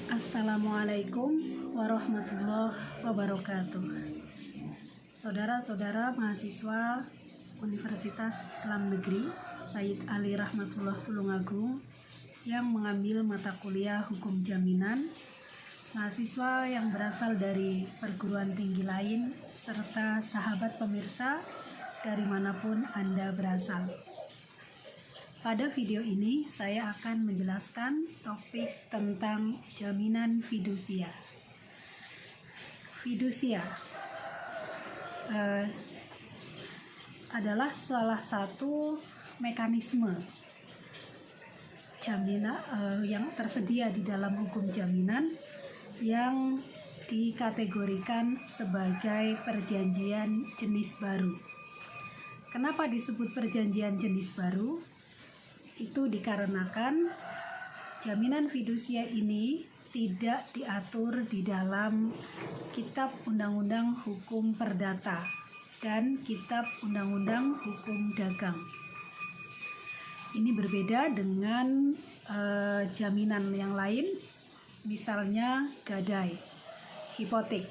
Assalamualaikum warahmatullahi wabarakatuh. Saudara-saudara mahasiswa Universitas Islam Negeri Sayyid Ali Rahmatullah Tulungagung yang mengambil mata kuliah hukum jaminan, mahasiswa yang berasal dari perguruan tinggi lain, serta sahabat pemirsa dari manapun Anda berasal. Pada video ini saya akan menjelaskan topik tentang jaminan fidusia. Fidusia adalah salah satu mekanisme jaminan yang tersedia di dalam hukum jaminan yang dikategorikan sebagai perjanjian jenis baru. Kenapa disebut perjanjian jenis baru? Itu dikarenakan jaminan fidusia ini tidak diatur di dalam Kitab Undang-Undang Hukum Perdata dan Kitab Undang-Undang Hukum Dagang. Ini berbeda dengan jaminan yang lain, misalnya gadai, hipotek,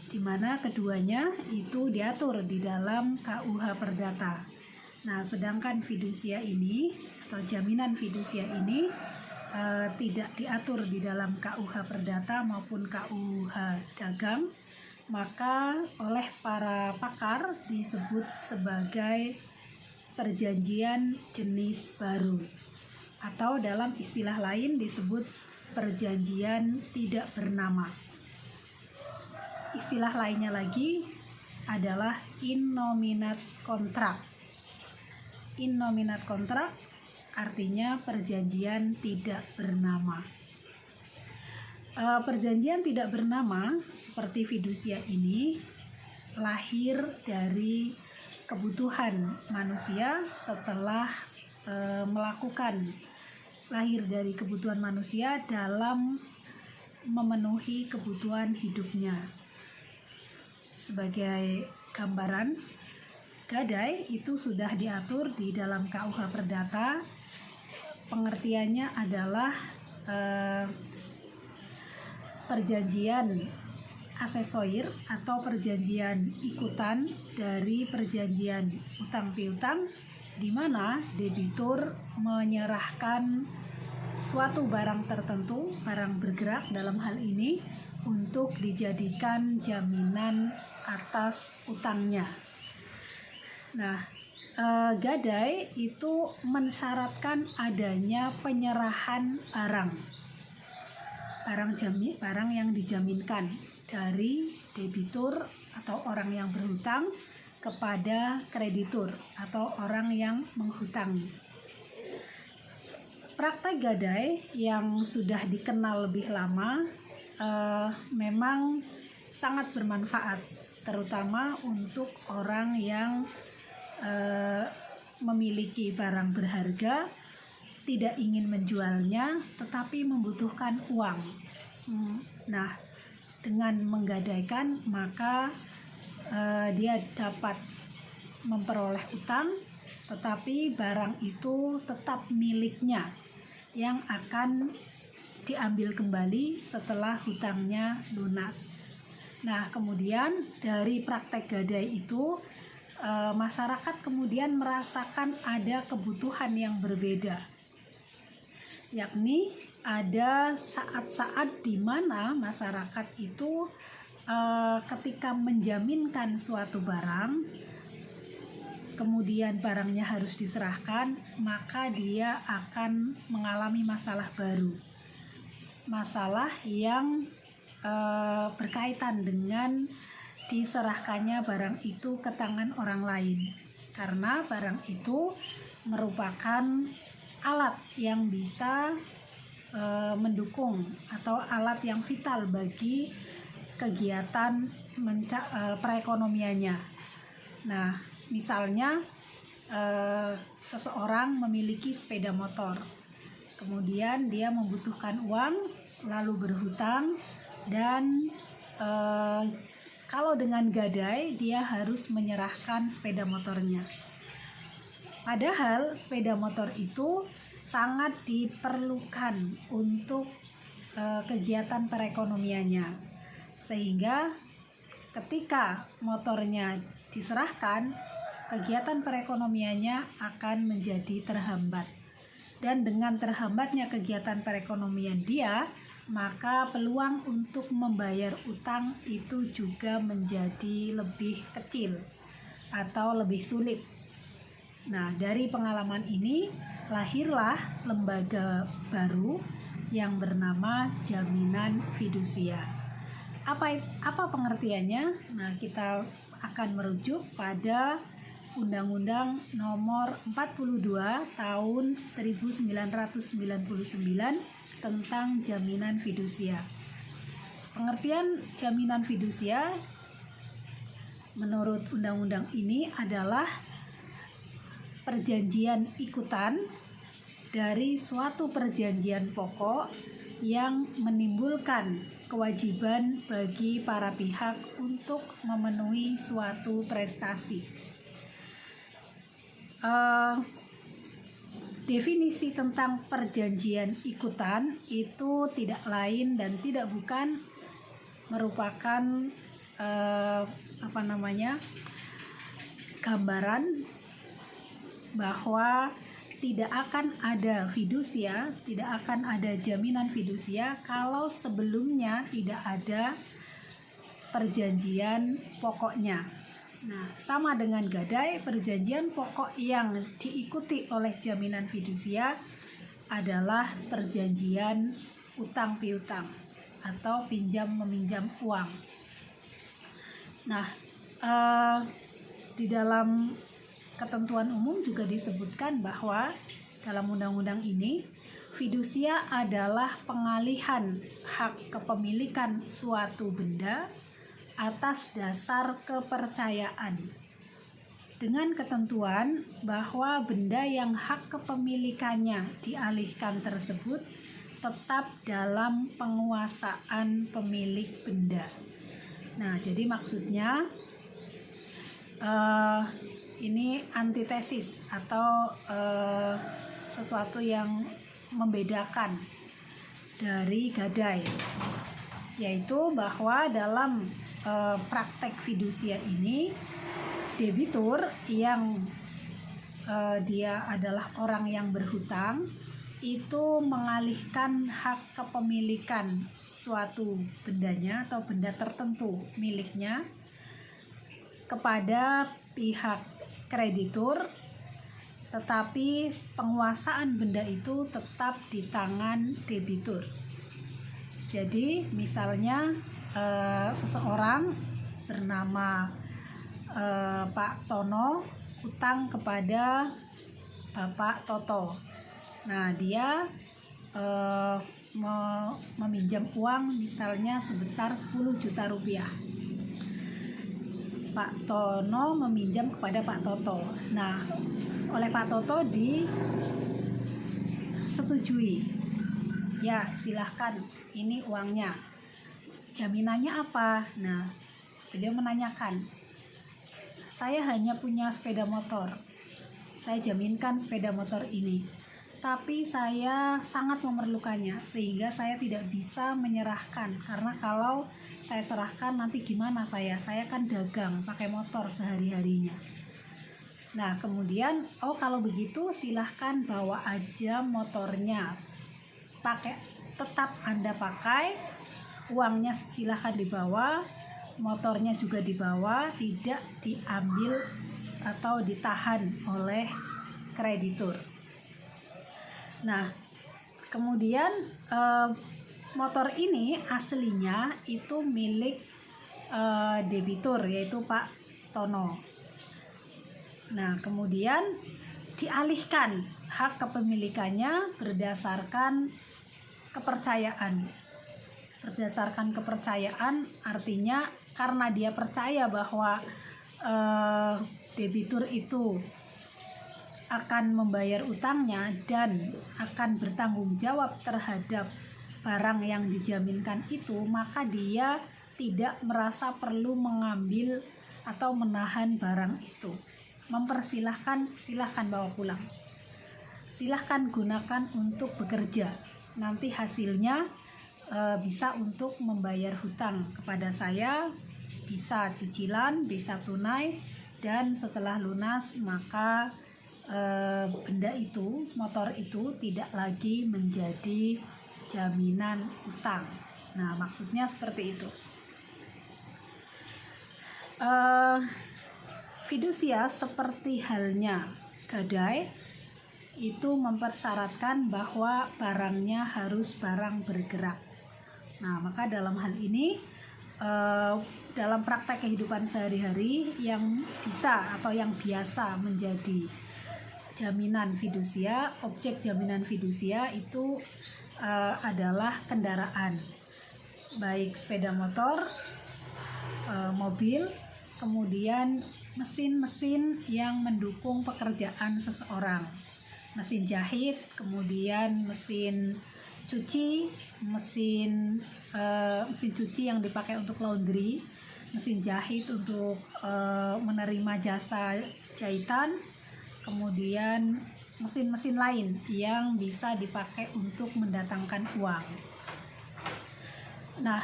di mana keduanya itu diatur di dalam KUH Perdata. Nah, sedangkan fidusia ini atau jaminan fidusia ini tidak diatur di dalam KUH Perdata maupun KUH Dagang, maka oleh para pakar disebut sebagai perjanjian jenis baru, atau dalam istilah lain disebut perjanjian tidak bernama. Istilah lainnya lagi adalah in nominat kontrak. In nominat kontrak artinya perjanjian tidak bernama. Perjanjian tidak bernama seperti fidusia ini lahir dari kebutuhan manusia setelah lahir dari kebutuhan manusia dalam memenuhi kebutuhan hidupnya. Sebagai gambaran, gadai itu sudah diatur di dalam KUH Perdata. Pengertiannya adalah perjanjian asesoir atau perjanjian ikutan dari perjanjian utang piutang, di mana debitur menyerahkan suatu barang tertentu, barang bergerak dalam hal ini, untuk dijadikan jaminan atas utangnya. Nah, gadai itu mensyaratkan adanya penyerahan barang yang dijaminkan dari debitur atau orang yang berhutang kepada kreditur atau orang yang menghutangi. Praktek gadai yang sudah dikenal lebih lama memang sangat bermanfaat, terutama untuk orang yang memiliki barang berharga, tidak ingin menjualnya tetapi membutuhkan uang. Nah, dengan menggadaikan maka dia dapat memperoleh utang, tetapi barang itu tetap miliknya yang akan diambil kembali setelah hutangnya lunas. Nah, kemudian dari praktek gadai itu masyarakat kemudian merasakan ada kebutuhan yang berbeda, yakni ada saat-saat di mana masyarakat itu ketika menjaminkan suatu barang, kemudian barangnya harus diserahkan, maka dia akan mengalami masalah baru, masalah yang berkaitan dengan diserahkannya barang itu ke tangan orang lain, karena barang itu merupakan alat yang bisa mendukung atau alat yang vital bagi kegiatan perekonomiannya. Nah, misalnya seseorang memiliki sepeda motor, kemudian dia membutuhkan uang lalu berhutang, dan kalau dengan gadai dia harus menyerahkan sepeda motornya. Padahal sepeda motor itu sangat diperlukan untuk kegiatan perekonomiannya, sehingga ketika motornya diserahkan, kegiatan perekonomiannya akan menjadi terhambat. Dan dengan terhambatnya kegiatan perekonomian dia, maka peluang untuk membayar utang itu juga menjadi lebih kecil atau lebih sulit. Nah, dari pengalaman ini lahirlah lembaga baru yang bernama jaminan fidusia. Apa pengertiannya? Nah, kita akan merujuk pada Undang-Undang Nomor 42 Tahun 1999 tentang jaminan fidusia. Pengertian jaminan fidusia menurut undang-undang ini adalah perjanjian ikutan dari suatu perjanjian pokok yang menimbulkan kewajiban bagi para pihak untuk memenuhi suatu prestasi. Definisi tentang perjanjian ikutan itu tidak lain dan tidak bukan merupakan gambaran bahwa tidak akan ada fidusia, tidak akan ada jaminan fidusia kalau sebelumnya tidak ada perjanjian pokoknya. Nah, sama dengan gadai, perjanjian pokok yang diikuti oleh jaminan fidusia adalah perjanjian utang piutang atau pinjam meminjam uang. Nah, di dalam ketentuan umum juga disebutkan bahwa dalam undang-undang ini fidusia adalah pengalihan hak kepemilikan suatu benda atas dasar kepercayaan, dengan ketentuan bahwa benda yang hak kepemilikannya dialihkan tersebut tetap dalam penguasaan pemilik benda. Nah, jadi maksudnya ini antitesis atau sesuatu yang membedakan dari gadai, yaitu bahwa dalam praktek fidusia ini debitur yang dia adalah orang yang berhutang itu mengalihkan hak kepemilikan suatu bendanya atau benda tertentu miliknya kepada pihak kreditur, tetapi penguasaan benda itu tetap di tangan debitur. Jadi misalnya seseorang bernama Pak Tono utang kepada Bapak Toto. Nah, dia meminjam uang misalnya sebesar 10 juta rupiah. Pak Tono meminjam kepada Pak Toto. Nah, oleh Pak Toto disetujui. Ya, silahkan, ini uangnya. Jaminannya apa? Nah, beliau menanyakan, saya hanya punya sepeda motor. Saya jaminkan sepeda motor ini. Tapi saya sangat memerlukannya sehingga saya tidak bisa menyerahkan, karena kalau saya serahkan nanti gimana saya kan dagang pakai motor sehari-harinya. Nah, kemudian kalau begitu silahkan bawa aja motornya, tetap Anda pakai, uangnya silahkan dibawa, motornya juga dibawa, tidak diambil atau ditahan oleh kreditur. Nah, kemudian motor ini aslinya itu milik debitur, yaitu Pak Tono. Nah, kemudian dialihkan hak kepemilikannya berdasarkan kepercayaan. Berdasarkan kepercayaan artinya karena dia percaya bahwa debitur itu akan membayar utangnya dan akan bertanggung jawab terhadap barang yang dijaminkan itu, maka dia tidak merasa perlu mengambil atau menahan barang itu. Silahkan bawa pulang. Silahkan gunakan untuk bekerja. Nanti hasilnya bisa untuk membayar hutang kepada saya, bisa cicilan, bisa tunai, dan setelah lunas maka benda itu, motor itu tidak lagi menjadi jaminan utang. Nah, maksudnya seperti itu. Fidusia seperti halnya gadai itu mempersyaratkan bahwa barangnya harus barang bergerak. Nah, maka dalam hal ini dalam praktek kehidupan sehari-hari yang bisa atau yang biasa menjadi jaminan fidusia, objek jaminan fidusia itu adalah kendaraan, baik sepeda motor, mobil, kemudian mesin-mesin yang mendukung pekerjaan seseorang, mesin jahit, kemudian mesin cuci, mesin cuci yang dipakai untuk laundry, mesin jahit untuk menerima jasa jahitan, kemudian mesin-mesin lain yang bisa dipakai untuk mendatangkan uang. Nah,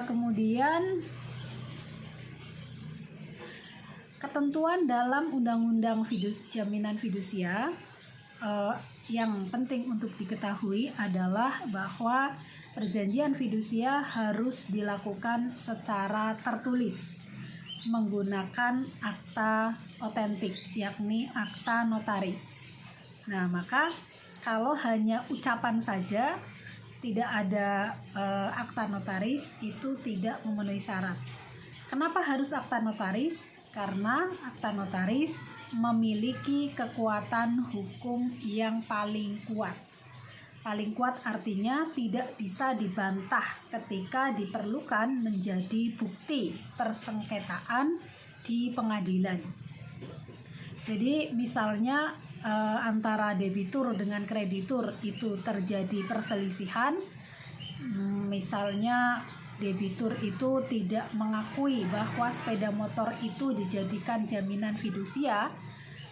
kemudian ketentuan dalam Undang-Undang Jaminan Fidusia yang penting untuk diketahui adalah bahwa perjanjian fidusia harus dilakukan secara tertulis menggunakan akta otentik, yakni akta notaris. Nah, maka kalau hanya ucapan saja, tidak ada akta notaris, itu tidak memenuhi syarat. Kenapa harus akta notaris? Karena akta notaris memiliki kekuatan hukum yang paling kuat. Paling kuat artinya tidak bisa dibantah ketika diperlukan menjadi bukti persengketaan di pengadilan. Jadi misalnya antara debitur dengan kreditur itu terjadi perselisihan, misalnya debitur itu tidak mengakui bahwa sepeda motor itu dijadikan jaminan fidusia.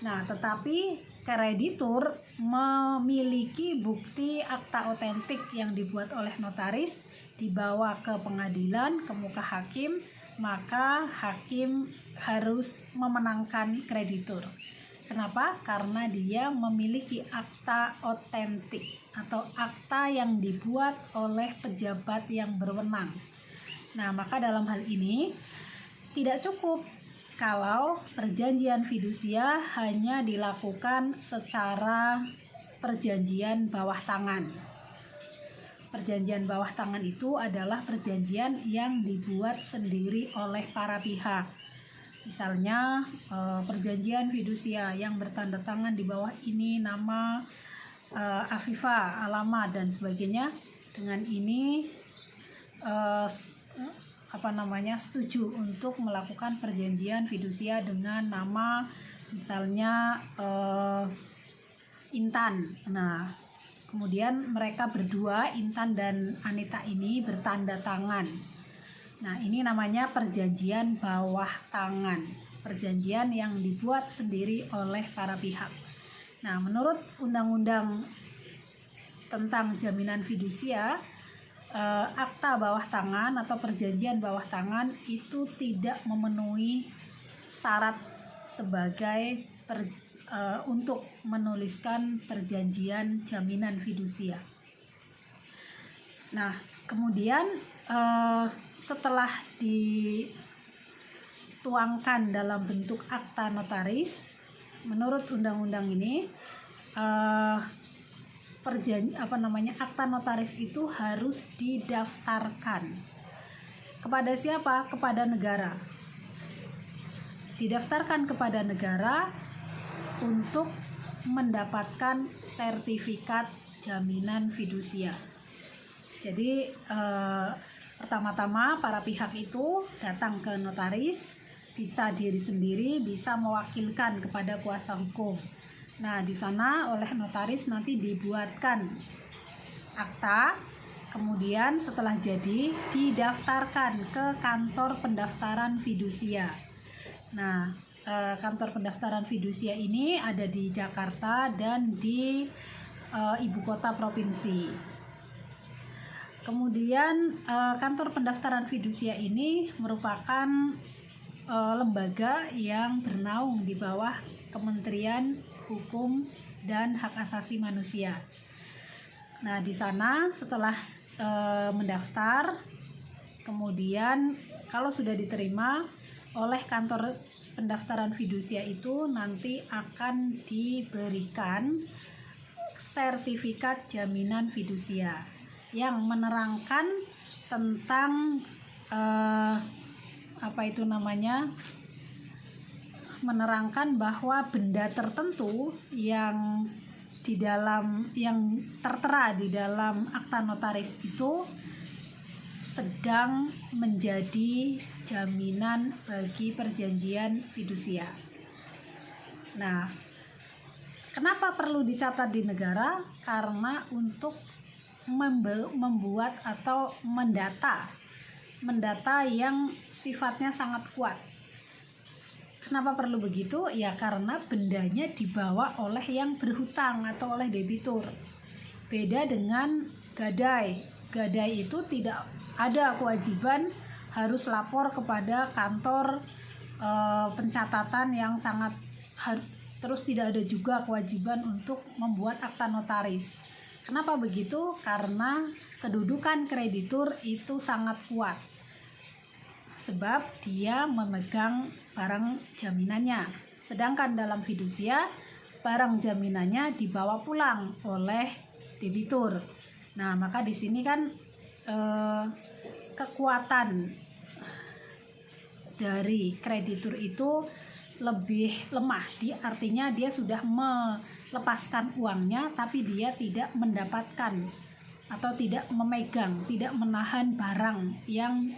Nah, tetapi kreditur memiliki bukti akta otentik yang dibuat oleh notaris, dibawa ke pengadilan, ke muka hakim, maka hakim harus memenangkan kreditur. Kenapa? Karena dia memiliki akta otentik atau akta yang dibuat oleh pejabat yang berwenang. Nah, maka dalam hal ini tidak cukup kalau perjanjian fidusia hanya dilakukan secara perjanjian bawah tangan. Perjanjian bawah tangan itu adalah perjanjian yang dibuat sendiri oleh para pihak. Misalnya perjanjian fidusia yang bertanda tangan di bawah ini nama Afifah, alamat dan sebagainya. Dengan ini setuju untuk melakukan perjanjian fidusia dengan nama misalnya Intan. Nah, kemudian mereka berdua, Intan dan Anita ini bertanda tangan. Nah, ini namanya perjanjian bawah tangan, perjanjian yang dibuat sendiri oleh para pihak. Nah, menurut undang-undang tentang jaminan fidusia, akta bawah tangan atau perjanjian bawah tangan itu tidak memenuhi syarat sebagai untuk menuliskan perjanjian jaminan fidusia. Nah, kemudian setelah dituangkan dalam bentuk akta notaris, menurut undang-undang ini akta notaris itu harus didaftarkan kepada siapa? Kepada negara. Didaftarkan kepada negara untuk mendapatkan sertifikat jaminan fidusia. Jadi pertama-tama para pihak itu datang ke notaris, bisa diri sendiri, bisa mewakilkan kepada kuasa hukum. Nah, di sana oleh notaris nanti dibuatkan akta, kemudian setelah jadi didaftarkan ke kantor pendaftaran fidusia. Nah, kantor pendaftaran fidusia ini ada di Jakarta dan di ibu kota provinsi. Kemudian kantor pendaftaran fidusia ini merupakan lembaga yang bernaung di bawah Kementerian Hukum dan Hak Asasi Manusia. Nah, di sana setelah mendaftar, kemudian kalau sudah diterima oleh kantor pendaftaran fidusia itu, nanti akan diberikan sertifikat jaminan fidusia yang menerangkan tentang menerangkan bahwa benda tertentu yang tertera di dalam akta notaris itu sedang menjadi jaminan bagi perjanjian fidusia. Nah, kenapa perlu dicatat di negara? Karena untuk membuat atau mendata yang sifatnya sangat kuat. Kenapa perlu begitu? Ya karena bendanya dibawa oleh yang berhutang atau oleh debitur. Beda dengan gadai. Gadai itu tidak ada kewajiban harus lapor kepada kantor pencatatan yang sangat terus tidak ada juga kewajiban untuk membuat akta notaris. Kenapa begitu? Karena kedudukan kreditur itu sangat kuat, sebab dia memegang barang jaminannya. Sedangkan dalam fidusia, barang jaminannya dibawa pulang oleh debitur. Nah, maka di sini kan kekuatan dari kreditur itu lebih lemah. Artinya dia sudah melepaskan uangnya, tapi dia tidak mendapatkan atau tidak memegang, tidak menahan barang yang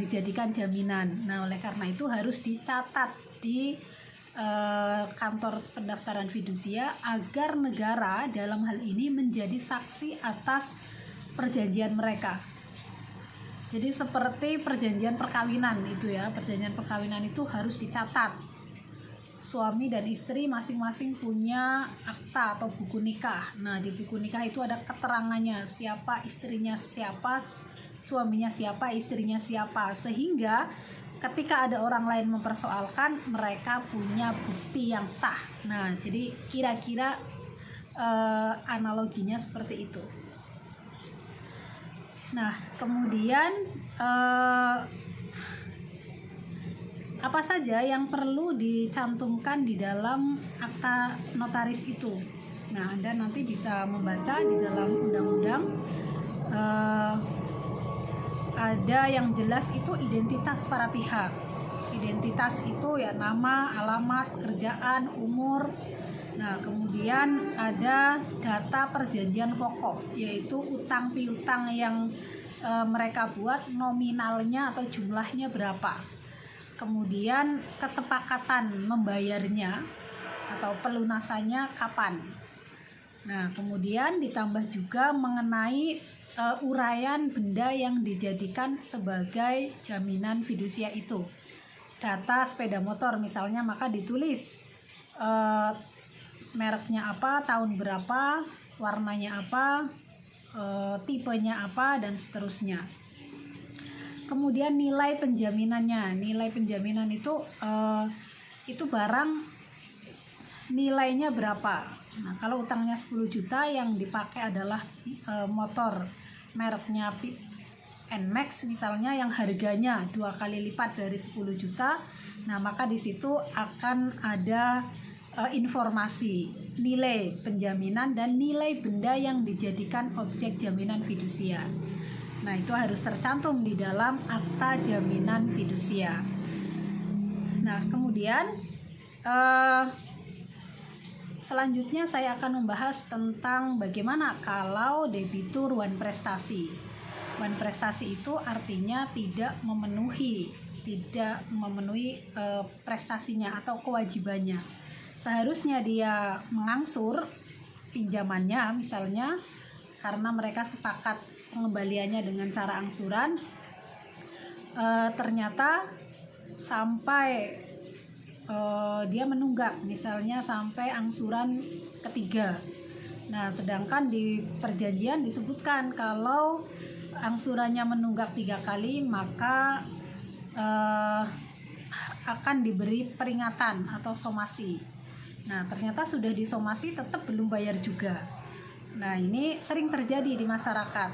dijadikan jaminan. Nah, oleh karena itu harus dicatat di kantor pendaftaran fidusia agar negara dalam hal ini menjadi saksi atas perjanjian mereka. Jadi seperti perjanjian perkawinan itu ya, perjanjian perkawinan itu harus dicatat. Suami dan istri masing-masing punya akta atau buku nikah. Nah, di buku nikah itu ada keterangannya, siapa istrinya siapa, suaminya siapa, istrinya siapa, sehingga ketika ada orang lain mempersoalkan, mereka punya bukti yang sah. Nah, jadi kira-kira analoginya seperti itu. Nah, kemudian apa saja yang perlu dicantumkan di dalam akta notaris itu? Nah, Anda nanti bisa membaca di dalam undang-undang. Ada yang jelas itu identitas para pihak. Identitas itu ya nama, alamat, kerjaan, umur. Nah, kemudian ada data perjanjian pokok, yaitu utang piutang yang mereka buat, nominalnya atau jumlahnya berapa. Kemudian kesepakatan membayarnya atau pelunasannya kapan. Nah, kemudian ditambah juga mengenai uraian benda yang dijadikan sebagai jaminan fidusia itu. Data sepeda motor misalnya, maka ditulis mereknya apa, tahun berapa, warnanya apa, tipenya apa, dan seterusnya. Kemudian nilai penjaminannya. Nilai penjaminan itu barang nilainya berapa. Nah, kalau utangnya 10 juta yang dipakai adalah motor mereknya NMAX misalnya yang harganya 2 kali lipat dari 10 juta. Nah, maka di situ akan ada informasi nilai penjaminan dan nilai benda yang dijadikan objek jaminan fidusia. Nah, itu harus tercantum di dalam akta jaminan fidusia. Nah, kemudian selanjutnya saya akan membahas tentang bagaimana kalau debitur wan prestasi. Wan prestasi itu artinya tidak memenuhi prestasinya atau kewajibannya. Seharusnya dia mengangsur pinjamannya misalnya karena mereka sepakat pengembaliannya dengan cara angsuran, ternyata sampai dia menunggak misalnya sampai angsuran ketiga. Nah, sedangkan di perjanjian disebutkan kalau angsurannya menunggak 3 kali, maka akan diberi peringatan atau somasi. Nah, ternyata sudah disomasi tetap belum bayar juga. Nah, ini sering terjadi di masyarakat.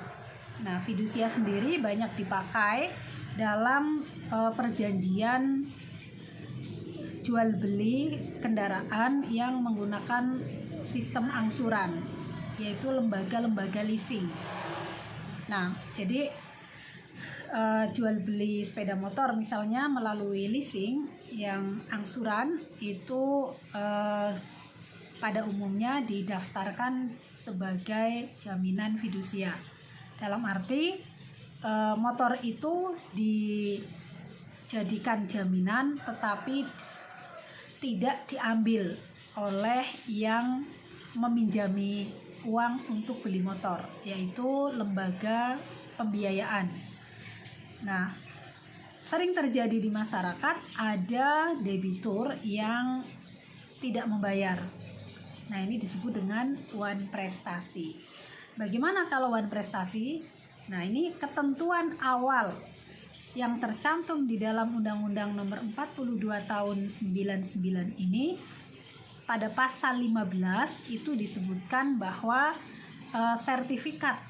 Nah, fidusia sendiri banyak dipakai dalam perjanjian jual beli kendaraan yang menggunakan sistem angsuran, yaitu lembaga-lembaga leasing. Nah, jadi jual beli sepeda motor misalnya melalui leasing yang angsuran itu pada umumnya didaftarkan sebagai jaminan fidusia. Dalam arti motor itu dijadikan jaminan tetapi tidak diambil oleh yang meminjami uang untuk beli motor, yaitu lembaga pembiayaan. Nah, sering terjadi di masyarakat ada debitur yang tidak membayar. Nah, ini disebut dengan wan prestasi. Bagaimana kalau wan prestasi? Nah, ini ketentuan awal yang tercantum di dalam Undang-Undang Nomor 42 Tahun 99 ini. Pada pasal 15 itu disebutkan bahwa sertifikat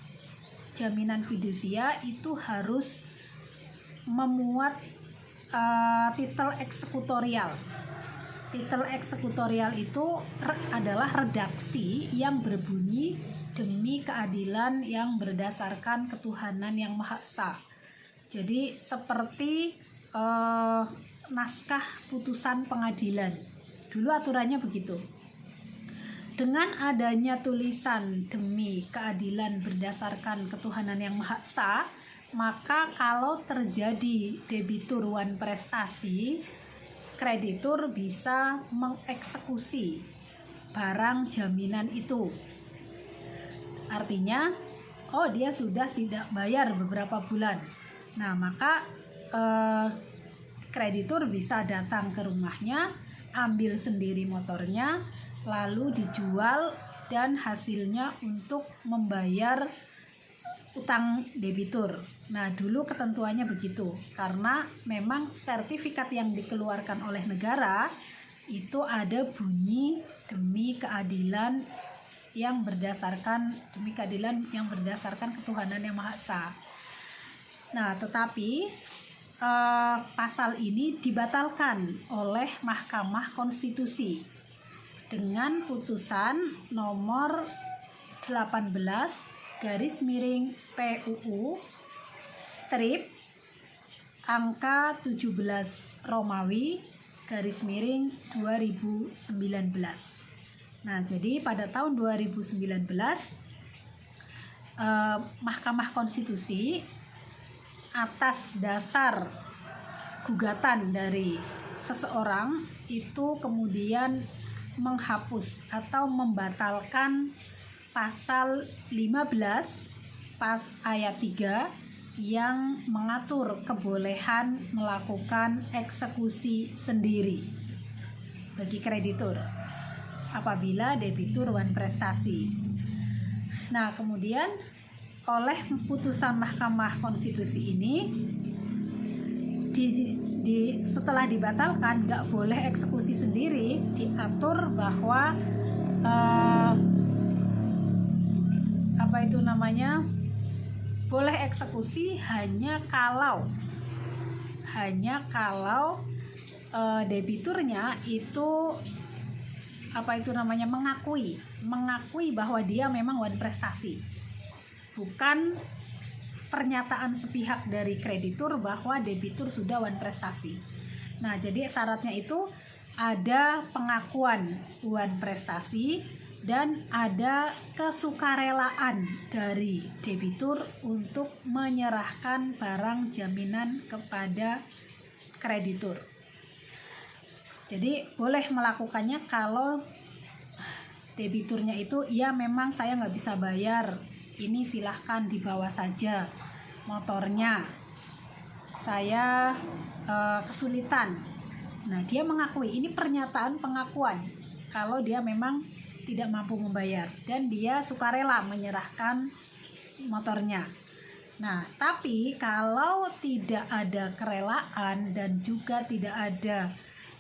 jaminan fidusia itu harus memuat titel eksekutorial. Titel eksekutorial itu adalah redaksi yang berbunyi demi keadilan yang berdasarkan ketuhanan yang Maha Esa. Jadi seperti naskah putusan pengadilan. Dulu aturannya begitu. Dengan adanya tulisan demi keadilan berdasarkan ketuhanan yang Maha Esa, maka kalau terjadi debitur wan prestasi, kreditur bisa mengeksekusi barang jaminan itu. Artinya, dia sudah tidak bayar beberapa bulan. Nah, maka kreditur bisa datang ke rumahnya, ambil sendiri motornya, lalu dijual dan hasilnya untuk membayar utang debitur. Nah, dulu ketentuannya begitu, karena memang sertifikat yang dikeluarkan oleh negara itu ada bunyi demi keadilan yang berdasarkan ketuhanan yang Maha Esa. Nah, tetapi pasal ini dibatalkan oleh Mahkamah Konstitusi dengan putusan nomor 18/PUU strip angka 17 Romawi /2019. Nah, jadi pada tahun 2019 Mahkamah Konstitusi atas dasar gugatan dari seseorang itu kemudian menghapus atau membatalkan pasal 15 ayat 3 yang mengatur kebolehan melakukan eksekusi sendiri bagi kreditur apabila debitur wan prestasi. Nah, kemudian oleh putusan Mahkamah Konstitusi ini setelah dibatalkan nggak boleh eksekusi sendiri, diatur bahwa boleh eksekusi hanya kalau debiturnya itu mengakui bahwa dia memang wan prestasi, bukan pernyataan sepihak dari kreditur bahwa debitur sudah wan prestasi. Nah, jadi syaratnya itu ada pengakuan wan prestasi dan ada kesukarelaan dari debitur untuk menyerahkan barang jaminan kepada kreditur. Jadi boleh melakukannya kalau debiturnya itu memang saya nggak bisa bayar, ini silahkan dibawa saja motornya, saya kesulitan. Nah, dia mengakui, ini pernyataan pengakuan kalau dia memang tidak mampu membayar dan dia sukarela menyerahkan motornya. Nah, tapi kalau tidak ada kerelaan dan juga tidak ada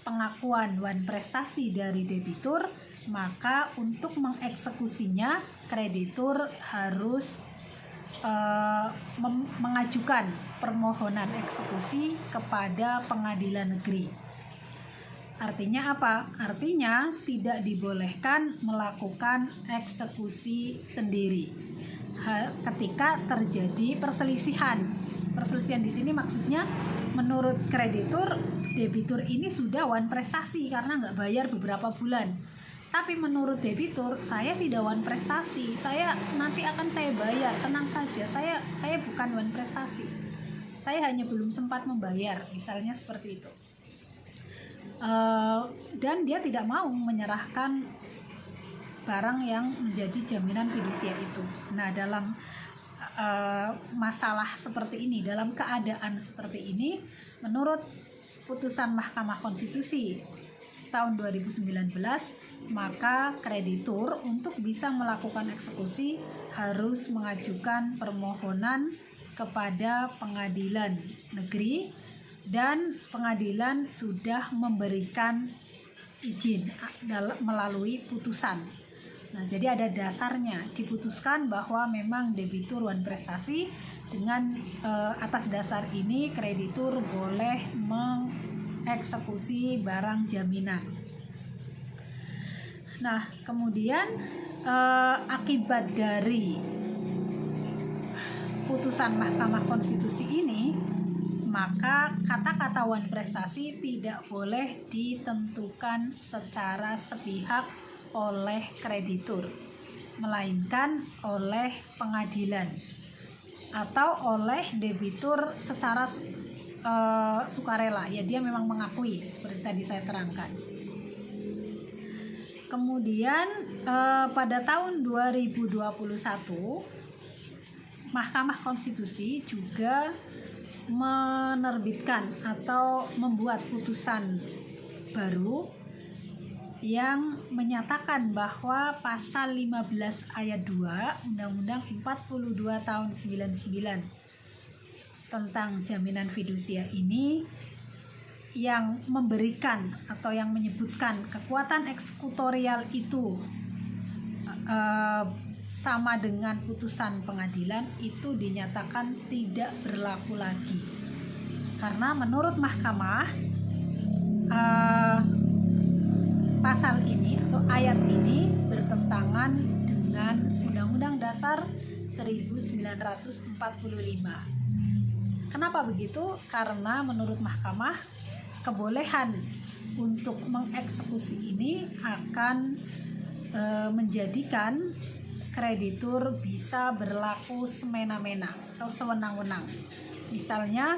pengakuan wan prestasi dari debitur, maka untuk mengeksekusinya kreditur harus mengajukan permohonan eksekusi kepada pengadilan negeri. Artinya apa? Artinya tidak dibolehkan melakukan eksekusi sendiri ketika terjadi perselisihan. Perselisihan di sini maksudnya menurut kreditur, debitur ini sudah wan prestasi karena nggak bayar beberapa bulan. Tapi menurut debitur, saya tidak wan prestasi, saya nanti akan saya bayar, tenang saja, saya bukan wan prestasi, saya hanya belum sempat membayar, misalnya seperti itu. Dan dia tidak mau menyerahkan barang yang menjadi jaminan fidusia itu. Nah, dalam masalah seperti ini, dalam keadaan seperti ini, menurut putusan Mahkamah Konstitusi tahun 2019, maka kreditur untuk bisa melakukan eksekusi harus mengajukan permohonan kepada pengadilan negeri dan pengadilan sudah memberikan izin melalui putusan. Nah, jadi ada dasarnya, diputuskan bahwa memang debitur wan prestasi. Dengan atas dasar ini kreditur boleh mengeksekusi barang jaminan. Nah, kemudian akibat dari putusan Mahkamah Konstitusi ini, maka kata-kata wan prestasi tidak boleh ditentukan secara sepihak oleh kreditur, melainkan oleh pengadilan atau oleh debitur secara sukarela. Ya, dia memang mengakui seperti tadi saya terangkan. Kemudian pada tahun 2021 Mahkamah Konstitusi juga menerbitkan atau membuat putusan baru yang menyatakan bahwa pasal 15 ayat 2 Undang-Undang 42 tahun 99 tentang jaminan fidusia ini yang memberikan atau yang menyebutkan kekuatan eksekutorial itu sama dengan putusan pengadilan itu dinyatakan tidak berlaku lagi, karena menurut mahkamah pasal ini atau ayat ini bertentangan dengan Undang-Undang Dasar 1945. Kenapa begitu? Karena menurut mahkamah kebolehan untuk mengeksekusi ini akan menjadikan kreditur bisa berlaku semena-mena atau sewenang-wenang. Misalnya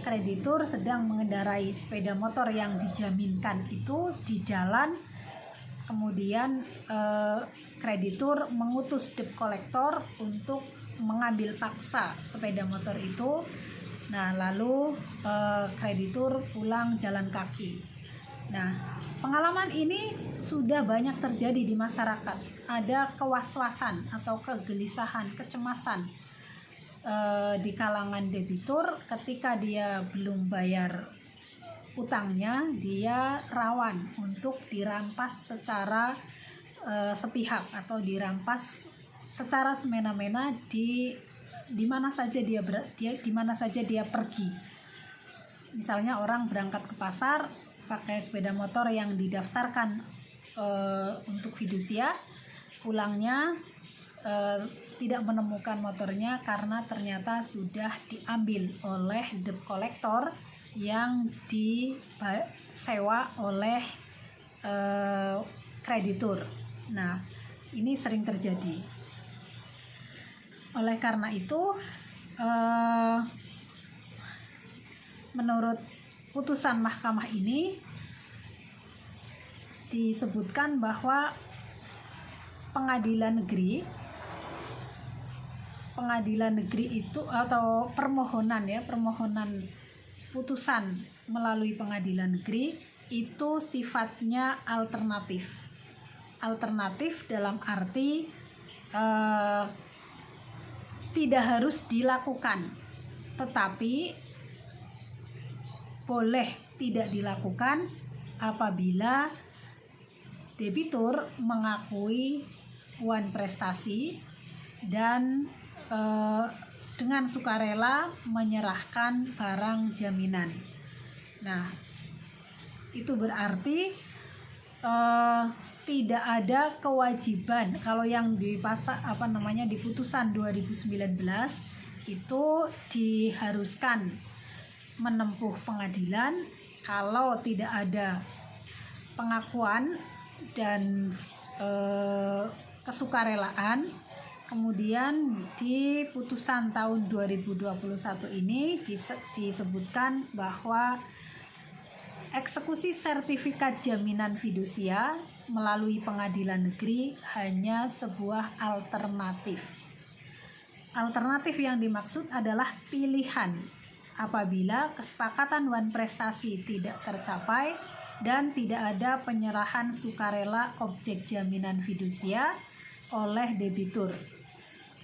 kreditur sedang mengendarai sepeda motor yang dijaminkan itu di jalan, kemudian kreditur mengutus debt collector untuk mengambil paksa sepeda motor itu. Nah, lalu kreditur pulang jalan kaki. Nah, pengalaman ini sudah banyak terjadi di masyarakat. Ada kewaswasan atau kegelisahan, kecemasan di kalangan debitur ketika dia belum bayar utangnya, dia rawan untuk dirampas secara sepihak atau dirampas secara semena-mena di mana saja di mana saja dia pergi. Misalnya orang berangkat ke pasar pakai sepeda motor yang didaftarkan untuk fidusia, pulangnya tidak menemukan motornya karena ternyata sudah diambil oleh debt collector yang disewa oleh kreditur. Nah, ini sering terjadi. Oleh karena itu, menurut putusan mahkamah ini disebutkan bahwa pengadilan negeri itu atau permohonan putusan melalui pengadilan negeri itu sifatnya alternatif dalam arti tidak harus dilakukan, tetapi boleh tidak dilakukan apabila debitur mengakui wan prestasi dan dengan sukarela menyerahkan barang jaminan. Nah, itu berarti tidak ada kewajiban. Kalau yang di di putusan 2019 itu diharuskan menempuh pengadilan kalau tidak ada pengakuan dan kesukarelaan. Kemudian di putusan tahun 2021 ini disebutkan bahwa eksekusi sertifikat jaminan fidusia melalui pengadilan negeri hanya sebuah alternatif. Alternatif yang dimaksud adalah pilihan apabila kesepakatan wan prestasi tidak tercapai dan tidak ada penyerahan sukarela objek jaminan fidusia oleh debitur.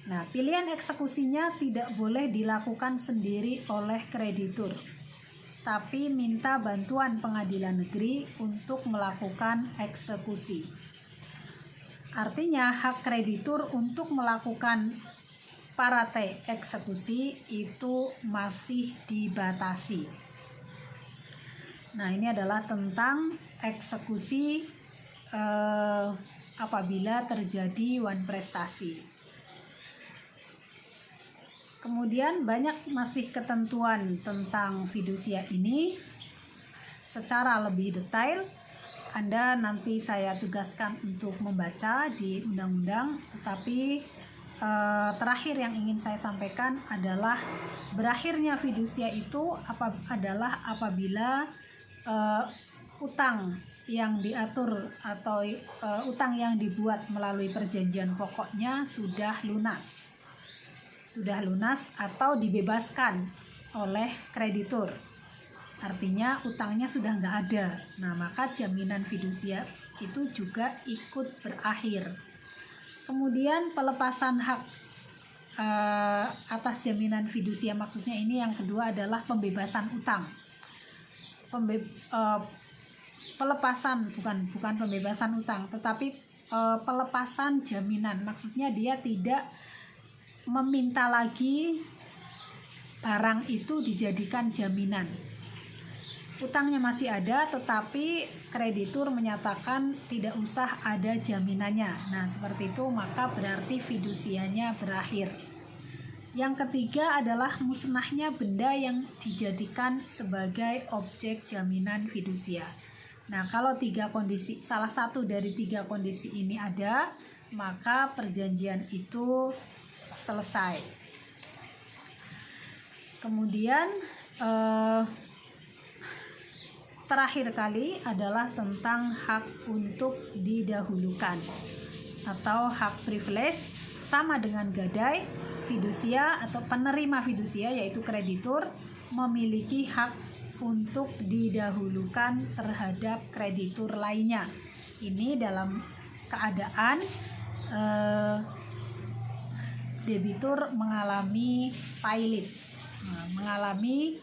Nah, pilihan eksekusinya tidak boleh dilakukan sendiri oleh kreditur, tapi minta bantuan pengadilan negeri untuk melakukan eksekusi. Artinya hak kreditur untuk melakukan parate eksekusi itu masih dibatasi. Nah, ini adalah tentang eksekusi apabila terjadi wan prestasi. Kemudian banyak masih ketentuan tentang fidusia ini secara lebih detail. Anda nanti saya tugaskan untuk membaca di undang-undang, tetapi terakhir yang ingin saya sampaikan adalah berakhirnya fidusia itu adalah apabila utang yang diatur atau utang yang dibuat melalui perjanjian pokoknya sudah lunas atau dibebaskan oleh kreditur. Artinya utangnya sudah nggak ada. Nah, maka jaminan fidusia itu juga ikut berakhir. Kemudian pelepasan hak atas jaminan fidusia, maksudnya ini yang kedua adalah pembebasan utang. Pelepasan bukan pembebasan utang, tetapi pelepasan jaminan. Maksudnya dia tidak meminta lagi barang itu dijadikan jaminan. Utangnya masih ada, tetapi kreditur menyatakan tidak usah ada jaminannya. Nah, seperti itu maka berarti fidusianya berakhir. Yang ketiga adalah musnahnya benda yang dijadikan sebagai objek jaminan fidusia. Nah, kalau salah satu dari tiga kondisi ini ada, maka perjanjian itu selesai. Kemudian terakhir kali adalah tentang hak untuk didahulukan atau hak privilege, sama dengan gadai. Fidusia atau penerima fidusia yaitu kreditur memiliki hak untuk didahulukan terhadap kreditur lainnya. Ini dalam keadaan debitur mengalami pailit, mengalami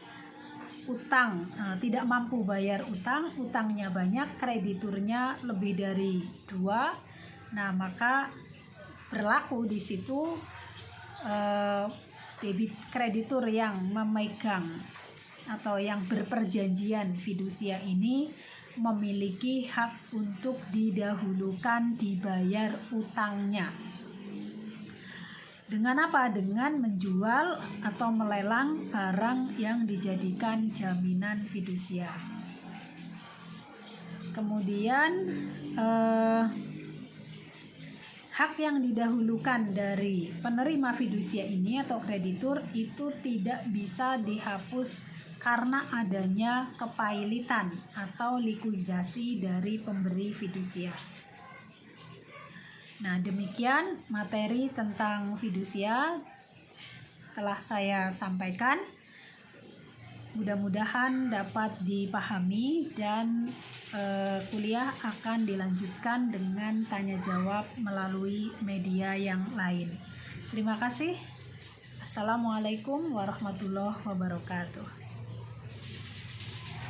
utang, tidak mampu bayar utangnya banyak, krediturnya lebih dari 2. Nah, maka berlaku di situ kreditur yang memegang atau yang berperjanjian fidusia ini memiliki hak untuk didahulukan dibayar utangnya. Dengan apa? Dengan menjual atau melelang barang yang dijadikan jaminan fidusia. Kemudian hak yang didahulukan dari penerima fidusia ini atau kreditur itu tidak bisa dihapus karena adanya kepailitan atau likuidasi dari pemberi fidusia. Nah, demikian materi tentang fidusia telah saya sampaikan. Mudah-mudahan dapat dipahami dan kuliah akan dilanjutkan dengan tanya jawab melalui media yang lain. Terima kasih. Assalamualaikum warahmatullahi wabarakatuh.